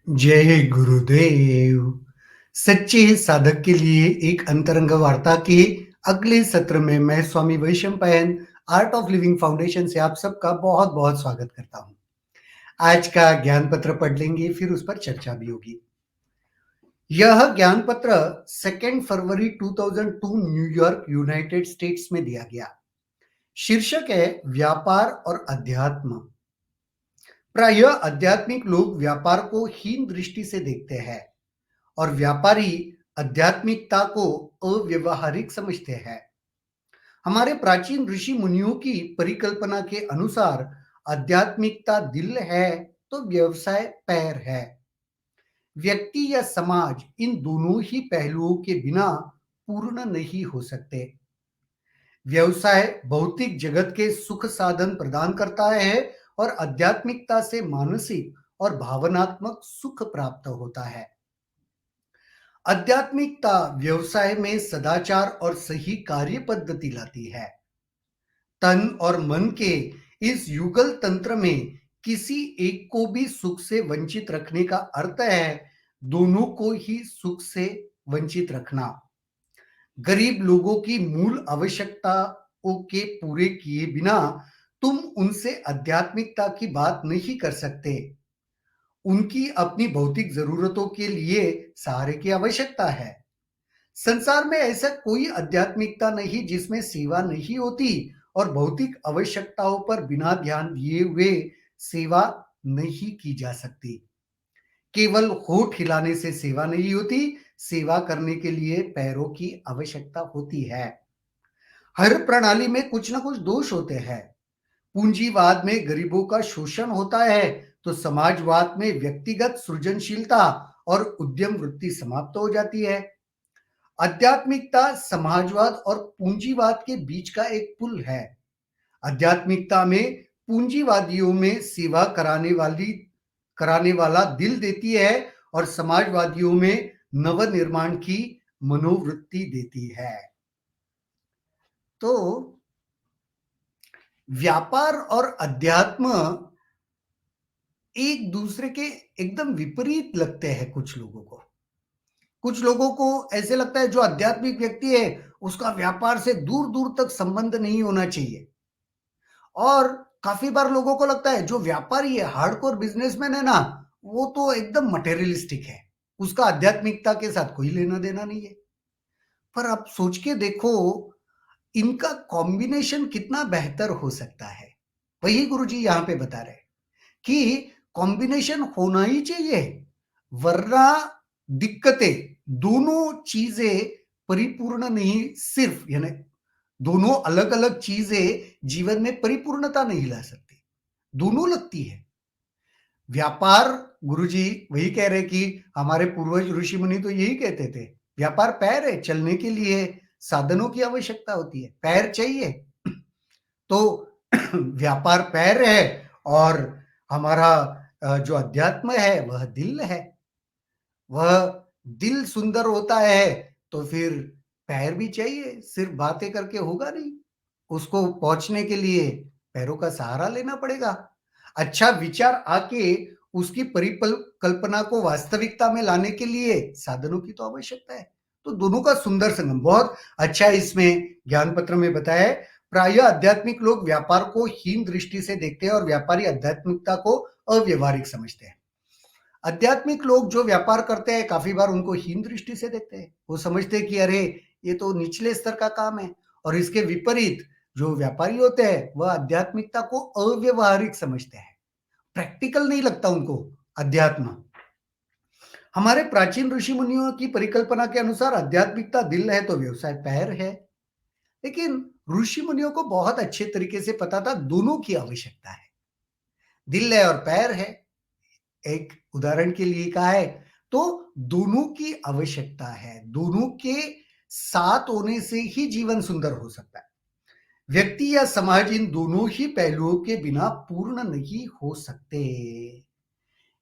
जय गुरुदेव। सच्चे साधक के लिए एक अंतरंग वार्ता के अगले सत्र में मैं स्वामी वैशम पायन आर्ट ऑफ लिविंग फाउंडेशन से आप सबका बहुत बहुत स्वागत करता हूँ। आज का ज्ञान पत्र पढ़ लेंगे, फिर उस पर चर्चा भी होगी। यह ज्ञान पत्र 2 फरवरी 2002 न्यूयॉर्क यूनाइटेड स्टेट्स में दिया गया। शीर्षक है व्यापार और अध्यात्म। प्रायः आध्यात्मिक लोग व्यापार को हीन दृष्टि से देखते हैं और व्यापारी आध्यात्मिकता को अव्यवहारिक समझते हैं। हमारे प्राचीन ऋषि मुनियों की परिकल्पना के अनुसार आध्यात्मिकता दिल है तो व्यवसाय पैर है। व्यक्ति या समाज इन दोनों ही पहलुओं के बिना पूर्ण नहीं हो सकते। व्यवसाय भौतिक जगत के सुख साधन प्रदान करता है और आध्यात्मिकता से मानसिक और भावनात्मक सुख प्राप्त होता है। आध्यात्मिकता व्यवसाय में सदाचार और सही कार्य पद्धति लाती है। तन और मन के इस युगल तंत्र में किसी एक को भी सुख से वंचित रखने का अर्थ है दोनों को ही सुख से वंचित रखना। गरीब लोगों की मूल आवश्यकताओं के पूरे किए बिना तुम उनसे आध्यात्मिकता की बात नहीं कर सकते। उनकी अपनी भौतिक जरूरतों के लिए सहारे की आवश्यकता है। संसार में ऐसा कोई आध्यात्मिकता नहीं जिसमें सेवा नहीं होती और भौतिक आवश्यकताओं पर बिना ध्यान दिए हुए सेवा नहीं की जा सकती। केवल होठ हिलाने से सेवा नहीं होती, सेवा करने के लिए पैरों की आवश्यकता होती है। हर प्रणाली में कुछ ना कुछ दोष होते हैं। पूंजीवाद में गरीबों का शोषण होता है तो समाजवाद में व्यक्तिगत सृजनशीलता और उद्यम वृत्ति समाप्त हो जाती है। आध्यात्मिकता समाजवाद और पूंजीवाद के बीच का एक पुल है। आध्यात्मिकता में पूंजीवादियों में सेवा कराने वाला दिल देती है और समाजवादियों में नवनिर्माण की मनोवृत्ति देती है। तो व्यापार और अध्यात्म एक दूसरे के एकदम विपरीत लगते हैं कुछ लोगों को। कुछ लोगों को ऐसे लगता है जो आध्यात्मिक व्यक्ति है उसका व्यापार से दूर दूर तक संबंध नहीं होना चाहिए। और काफी बार लोगों को लगता है जो व्यापारी है, हार्डकोर बिजनेसमैन है ना, वो तो एकदम मटेरियलिस्टिक है, उसका आध्यात्मिकता के साथ कोई लेना देना नहीं है। पर आप सोच के देखो इनका कॉम्बिनेशन कितना बेहतर हो सकता है। वही गुरुजी यहाँ पे बता रहे हैं कि कॉम्बिनेशन होना ही चाहिए, वरना दिक्कतें, दोनों चीजें परिपूर्ण नहीं, सिर्फ यानी दोनों अलग अलग चीजें जीवन में परिपूर्णता नहीं ला सकती, दोनों लगती है। व्यापार, गुरुजी वही कह रहे कि हमारे पूर्वज ऋषि मुनि तो यही कहते थे, व्यापार पैर है, चलने के लिए साधनों की आवश्यकता होती है, पैर चाहिए। तो व्यापार पैर है और हमारा जो अध्यात्म है वह दिल है। वह दिल सुंदर होता है तो फिर पैर भी चाहिए, सिर्फ बातें करके होगा नहीं, उसको पहुंचने के लिए पैरों का सहारा लेना पड़ेगा। अच्छा विचार आके उसकी परिकल्पना को वास्तविकता में लाने के लिए साधनों की तो आवश्यकता है। तो दोनों का सुंदर संगम बहुत अच्छा इसमें ज्ञान पत्र में बताया है। प्राय आध्यात्मिक लोग व्यापार को हीन दृष्टि से देखते हैं और व्यापारी आध्यात्मिकता को अव्यवहारिक समझते हैं। आध्यात्मिक लोग जो व्यापार करते हैं काफी बार उनको हीन दृष्टि से देखते हैं, वो समझते हैं कि अरे ये तो निचले स्तर का काम है। और इसके विपरीत जो व्यापारी होते हैं वह आध्यात्मिकता को अव्यवहारिक समझते हैं, प्रैक्टिकल नहीं लगता उनको अध्यात्म। हमारे प्राचीन ऋषि मुनियों की परिकल्पना के अनुसार आध्यात्मिकता दिल है तो व्यवसाय पैर है। लेकिन ऋषि मुनियों को बहुत अच्छे तरीके से पता था दोनों की आवश्यकता है, दिल है और पैर है। एक उदाहरण के लिए कहा है तो दोनों की आवश्यकता है, दोनों के साथ होने से ही जीवन सुंदर हो सकता है। व्यक्ति या समाज इन दोनों ही पहलुओं के बिना पूर्ण नहीं हो सकते।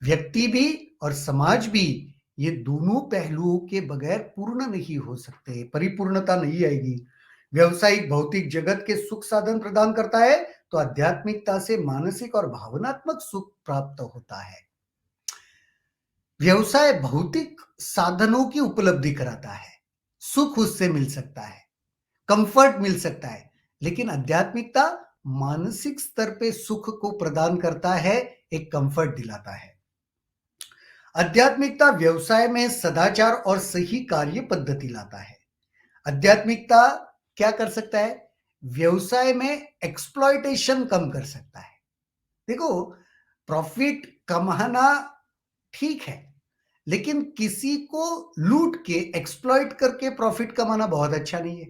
व्यक्ति भी और समाज भी ये दोनों पहलुओं के बगैर पूर्ण नहीं हो सकते, परिपूर्णता नहीं आएगी। व्यवसायिक भौतिक जगत के सुख साधन प्रदान करता है तो आध्यात्मिकता से मानसिक और भावनात्मक सुख प्राप्त होता है। व्यवसाय भौतिक साधनों की उपलब्धि कराता है, सुख उससे मिल सकता है, कंफर्ट मिल सकता है, लेकिन आध्यात्मिकता मानसिक स्तर पे सुख को प्रदान करता है, एक कंफर्ट दिलाता है। आध्यात्मिकता व्यवसाय में सदाचार और सही कार्य पद्धति लाता है। आध्यात्मिकता क्या कर सकता है? व्यवसाय में एक्सप्लॉयटेशन कम कर सकता है। देखो, प्रॉफिट कमाना ठीक है, लेकिन किसी को लूट के एक्सप्लॉइट करके प्रॉफिट कमाना बहुत अच्छा नहीं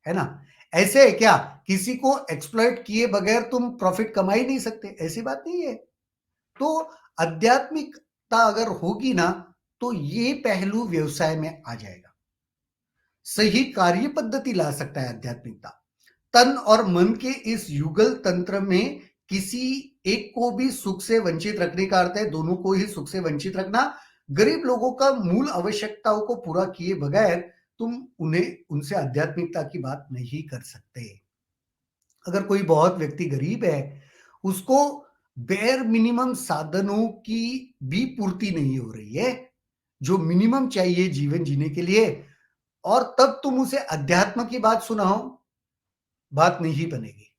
है ना? ऐसे है क्या? किसी को एक्सप्लॉइट किए बगैर तुम प्रॉफिट कमा ही नहीं सकते, ऐसी बात नहीं है। तो आध्यात्मिकता अगर होगी ना, तो ये पहलू व्यवसाय में आ जाएगा। सही कार्य पद्धति ला सकता है आध्यात्मिकता। तन और मन के इस युगल तंत्र में किसी एक को भी सुख से वंचित रखने का अर्थ है दोनों को ही सुख से वंचित रखना। गरीब लोगों का मूल आवश्यकताओं को पूरा किए बगैर तुम उन्हें उनसे आध्यात्मिकता की बात नहीं कर सकते। अगर कोई बहुत व्यक्ति गरीब है, उसको बेयर मिनिमम साधनों की भी पूर्ति नहीं हो रही है, जो मिनिमम चाहिए जीवन जीने के लिए, और तब तुम उसे अध्यात्म की बात सुनाओ, बात नहीं बनेगी।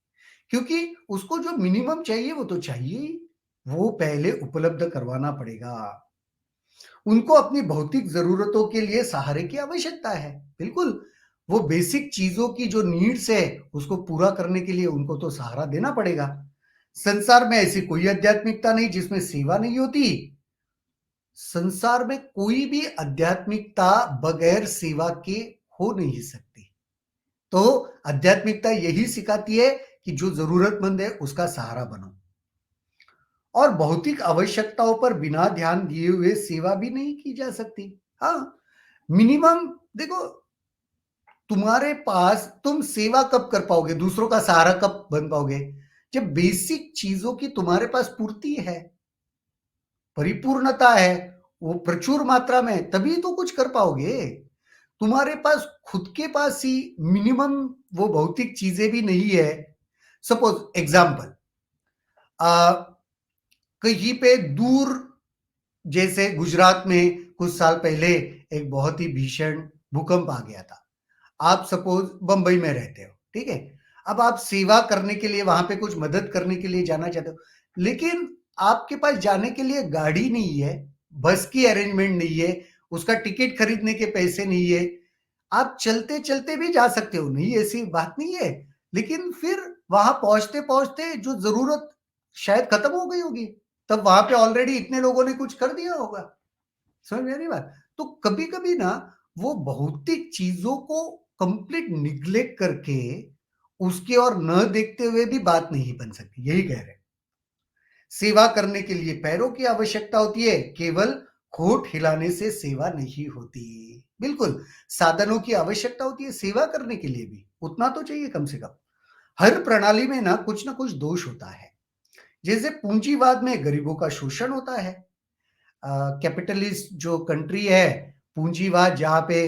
क्योंकि उसको जो मिनिमम चाहिए वो तो चाहिए ही, वो पहले उपलब्ध करवाना पड़ेगा। उनको अपनी भौतिक ज़रूरतों के लिए सहारे की आवश्यकता है, बिल्कुल। वो बेसिक चीज़ों की जो नीड्स है, उसको पूरा करने के लिए उनको तो सहारा देना पड़ेगा। संसार में ऐसी कोई आध्यात्मिकता नहीं जिसमें सेवा नहीं होती। संसार में कोई भी आध्यात्मिकता बगैर सेवा के हो नहीं सकती। तो आध्यात्मिकता यही सिखाती है कि जो ज़रूरतमंद है, उसका सहारा बनो। और भौतिक आवश्यकताओं पर बिना ध्यान दिए हुए सेवा भी नहीं की जा सकती। हाँ, मिनिमम देखो, तुम्हारे पास तुम सेवा कब कर पाओगे, दूसरों का सहारा कब बन पाओगे? जब बेसिक चीजों की तुम्हारे पास पूर्ति है, परिपूर्णता है, वो प्रचुर मात्रा में, तभी तो कुछ कर पाओगे। तुम्हारे पास खुद के पास ही मिनिमम वो भौतिक चीजें भी नहीं है। सपोज एग्जाम्पल, कहीं पे दूर, जैसे गुजरात में कुछ साल पहले एक बहुत ही भीषण भूकंप आ गया था। आप सपोज बंबई में रहते हो, ठीक है? अब आप सेवा करने के लिए वहां पे कुछ मदद करने के लिए जाना चाहते हो, लेकिन आपके पास जाने के लिए गाड़ी नहीं है, बस की अरेंजमेंट नहीं है, उसका टिकट खरीदने के पैसे नहीं है। आप चलते चलते भी जा सकते हो, नहीं ऐसी बात नहीं है, लेकिन फिर वहां पहुंचते पहुंचते जो जरूरत शायद खत्म हो गई होगी, तब वहां पे ऑलरेडी इतने लोगों ने कुछ कर दिया होगा। समझ में आ रही बात? तो कभी कभी ना, वो भौतिक चीजों को कंप्लीट निग्लेक्ट करके उसके और न देखते हुए भी बात नहीं बन सकती, यही कह रहे हैं। सेवा करने के लिए पैरों की आवश्यकता होती है, केवल होठ हिलाने से सेवा नहीं होती। बिल्कुल, साधनों की आवश्यकता होती है सेवा करने के लिए भी, उतना तो चाहिए कम से कम। हर प्रणाली में ना कुछ दोष होता है। जैसे पूंजीवाद में गरीबों का शोषण होता है। कैपिटलिस्ट जो कंट्री है, पूंजीवाद जहाँ पे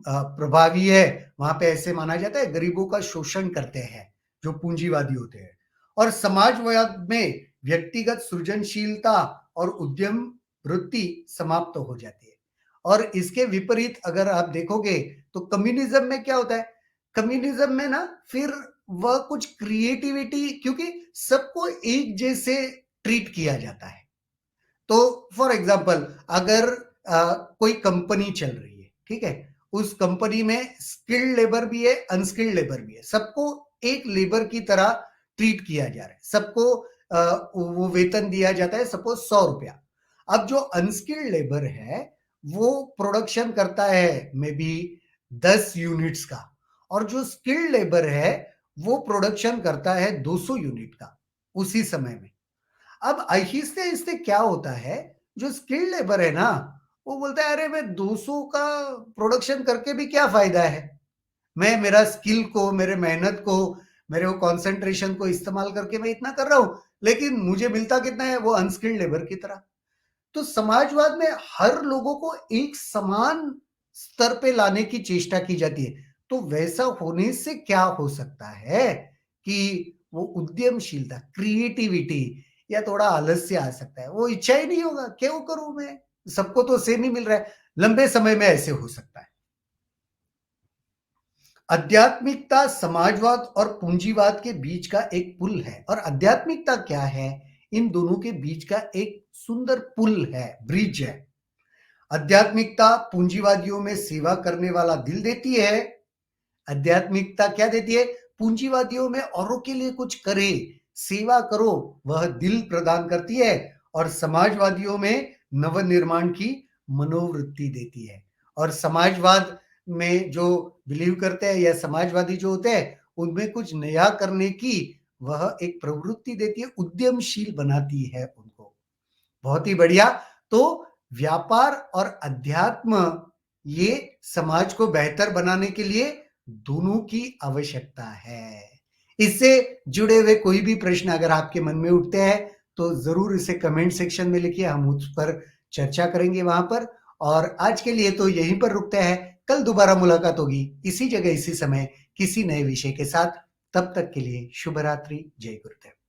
प्रभावी है, वहां पे ऐसे माना जाता है गरीबों का शोषण करते हैं जो पूंजीवादी होते हैं। और समाजवाद में व्यक्तिगत सृजनशीलता और उद्यम वृत्ति समाप्त हो जाती है। और इसके विपरीत अगर आप देखोगे तो कम्युनिज्म में क्या होता है? कम्युनिज्म में ना, फिर वह कुछ क्रिएटिविटी, क्योंकि सबको एक जैसे ट्रीट किया जाता है। तो फॉर एग्जाम्पल, अगर कोई कंपनी चल रही है, ठीक है, उस कंपनी में स्किल्ड लेबर भी है, अनस्किल्ड लेबर भी है, सबको एक लेबर की तरह ट्रीट किया जा रहा है, सबको वो वेतन दिया जाता है, सपोज 100 रुपया। अब जो अनस्किल्ड लेबर है, वो प्रोडक्शन करता है मे बी 10 यूनिट्स का, और जो स्किल्ड लेबर है वो प्रोडक्शन करता है 200 यूनिट का उसी समय में। अब आहिस्ते आहिस्ते क्या होता है, जो स्किल्ड लेबर है ना, वो बोलता है अरे मैं 200 का प्रोडक्शन करके भी क्या फायदा है, मैं मेरा स्किल को, मेरे मेहनत को, मेरे वो कंसंट्रेशन को इस्तेमाल करके मैं इतना कर रहा हूं, लेकिन मुझे मिलता कितना है, वो अनस्किल्ड लेबर की तरह। तो समाजवाद में हर लोगों को एक समान स्तर पे लाने की चेष्टा की जाती है। तो वैसा होने से क्या हो सकता है कि वो उद्यमशीलता, क्रिएटिविटी या थोड़ा आलस्य आ सकता है, वो इच्छा ही नहीं होगा, क्यों करूं मैं, सबको तो सेम ही मिल रहा है, लंबे समय में ऐसे हो सकता है। आध्यात्मिकता समाजवाद और पूंजीवाद के बीच का एक पुल है, और आध्यात्मिकता क्या है? इन दोनों के बीच का एक सुंदर पुल है, ब्रिज है। आध्यात्मिकता पूंजीवादियों में सेवा करने वाला दिल देती है। आध्यात्मिकता क्या देती है? पूंजीवादियों में औरों के लिए कुछ करे, सेवा करो, वह दिल प्रदान करती है। और समाजवादियों में नवनिर्माण की मनोवृत्ति देती है। और समाजवाद में जो बिलीव करते हैं या समाजवादी जो होते हैं, उनमें कुछ नया करने की वह एक प्रवृत्ति देती है, उद्यमशील बनाती है उनको। बहुत ही बढ़िया। तो व्यापार और अध्यात्म, ये समाज को बेहतर बनाने के लिए दोनों की आवश्यकता है। इससे जुड़े हुए कोई भी प्रश्न अगर आपके मन में उठते हैं तो जरूर इसे कमेंट सेक्शन में लिखिए, हम उस पर चर्चा करेंगे वहां पर। और आज के लिए तो यहीं पर रुकते हैं, कल दोबारा मुलाकात होगी इसी जगह इसी समय किसी नए विषय के साथ। तब तक के लिए शुभ रात्रि, जय गुरुदेव।